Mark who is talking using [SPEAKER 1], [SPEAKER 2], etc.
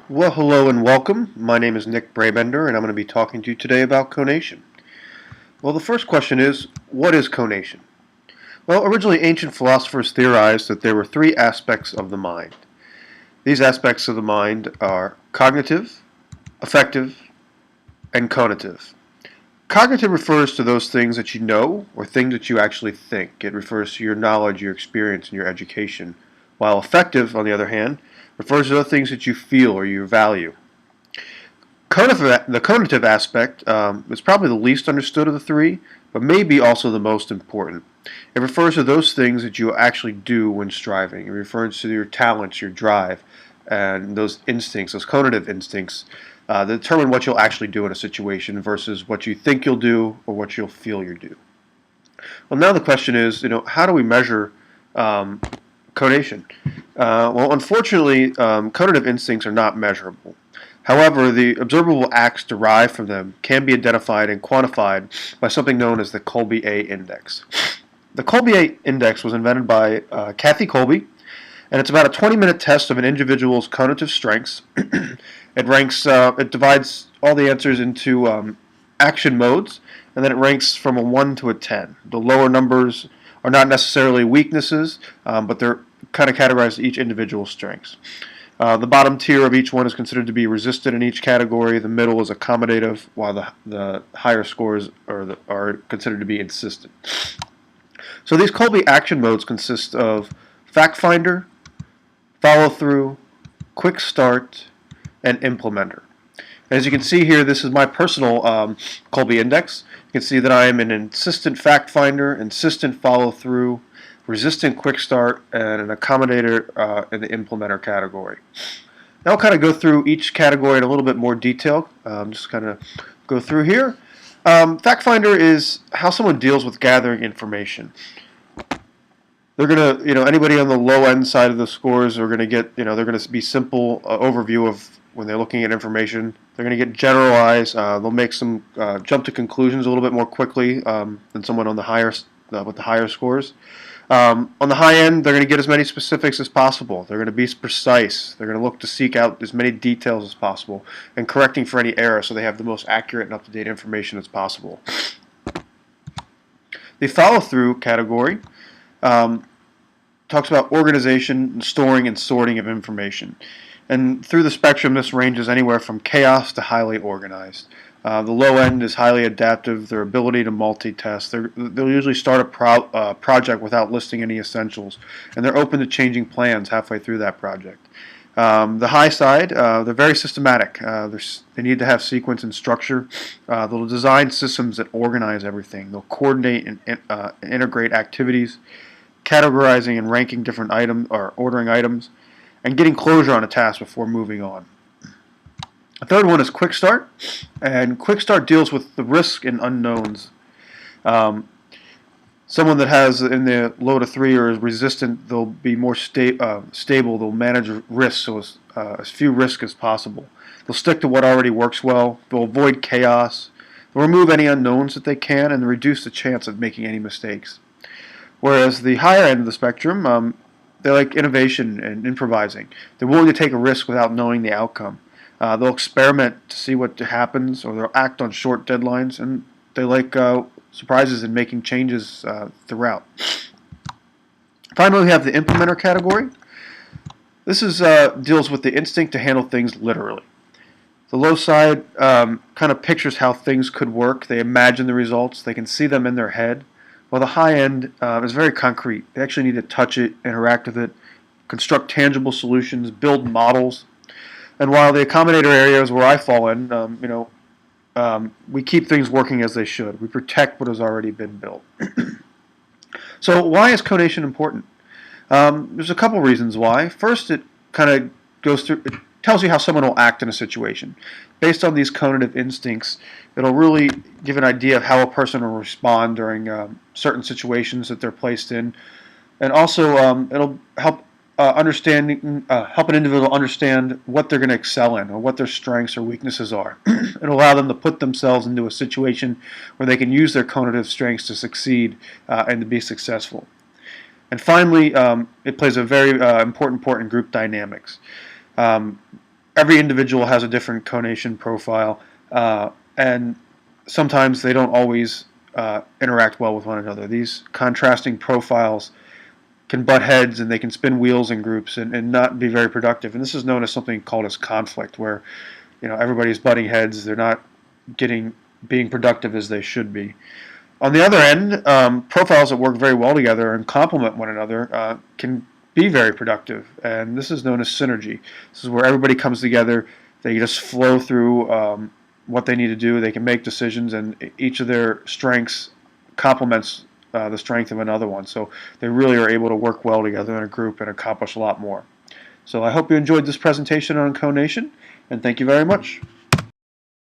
[SPEAKER 1] Well, hello and welcome. My name is Nick Brabender, and I'm going to be talking to you today about conation. Well, the first question is, what is conation? Well, originally ancient philosophers theorized that there were three aspects of the mind. These aspects of the mind are cognitive, affective, and conative. Cognitive refers to those things that you know or things that you actually think. It refers to your knowledge, your experience, and your education. While affective, on the other hand, refers to the things that you feel or you value. The conative aspect is probably the least understood of the three, but maybe also the most important. It refers to those things that you actually do when striving. It refers to your talents, your drive, and those instincts, those conative instincts, that determine what you'll actually do in a situation versus what you think you'll do or what you'll feel you'll do. Well, now the question is, how do we measure um, conation? Well, unfortunately, conative instincts are not measurable. However, the observable acts derived from them can be identified and quantified by something known as the Kolbe-A index. The Kolbe-A index was invented by Kathy Kolbe, and it's about a 20-minute test of an individual's cognitive strengths. It divides all the answers into action modes, and then it ranks from a 1 to a 10. The lower numbers are not necessarily weaknesses, but they're kind of categorized each individual's strengths. The bottom tier of each one is considered to be resistant in each category. The middle is accommodative, while the higher scores are considered to be insistent. So these Kolbe action modes consist of fact finder, follow through, quick start, and implementer. As you can see here, this is my personal Kolbe index. You can see that I am an insistent fact finder, insistent follow through, resistant quick start, and an accommodator in the implementer category. Now I'll kind of go through each category in a little bit more detail. Just kind of go through here. Fact finder is how someone deals with gathering information. They're gonna, anybody on the low end side of the scores are gonna get, they're gonna be simple overview of when they're looking at information. They're gonna get generalized. They'll make some jump to conclusions a little bit more quickly than someone on the higher with the higher scores. On the high end, they're going to get as many specifics as possible. They're going to be precise. They're going to look to seek out as many details as possible and correcting for any error so they have the most accurate and up-to-date information as possible. The follow-through category talks about organization, storing, and sorting of information. And through the spectrum, this ranges anywhere from chaos to highly organized. The low end is highly adaptive. Their ability to multitask. They'll usually start a project without listing any essentials, and they're open to changing plans halfway through that project. The high side, they're very systematic. They need to have sequence and structure. They'll design systems that organize everything. They'll coordinate and integrate activities, categorizing and ranking different items or ordering items, and getting closure on a task before moving on. The third one is Quick Start, and Quick Start deals with the risk and unknowns. Someone that has in the low to 3 or is resistant, they'll be more stable. They'll manage risks, so as few risks as possible. They'll stick to what already works well. They'll avoid chaos. They'll remove any unknowns that they can and reduce the chance of making any mistakes. Whereas the higher end of the spectrum, they like innovation and improvising. They're willing to take a risk without knowing the outcome. They'll experiment to see what happens, or they'll act on short deadlines, and they like surprises and making changes throughout. Finally, we have the implementer category. This deals with the instinct to handle things literally. The low side kind of pictures how things could work. They imagine the results. They can see them in their head. While the high end is very concrete. They actually need to touch it, interact with it, construct tangible solutions, build models. And while the accommodator area is where I fall in, we keep things working as they should. We protect what has already been built. So why is conation important? There's a couple reasons why. First, it kind of goes through, it tells you how someone will act in a situation. Based on these conative instincts, it'll really give an idea of how a person will respond during certain situations that they're placed in. And also, it'll help help an individual understand what they're going to excel in or what their strengths or weaknesses are. It'll allow them to put themselves into a situation where they can use their conative strengths to succeed and to be successful. And finally, it plays a very important part in group dynamics. every individual has a different conation profile, and sometimes they don't always interact well with one another. These contrasting profiles can butt heads, and they can spin wheels in groups and not be very productive. And this is known as something called as conflict, where everybody's butting heads. They're not being productive as they should be. On the other end, profiles that work very well together and complement one another can be very productive, and this is known as synergy. This is where everybody comes together. They just flow through what they need to do. They can make decisions, and each of their strengths complements the strength of another one. So they really are able to work well together in a group and accomplish a lot more. So I hope you enjoyed this presentation on conation, and thank you very much.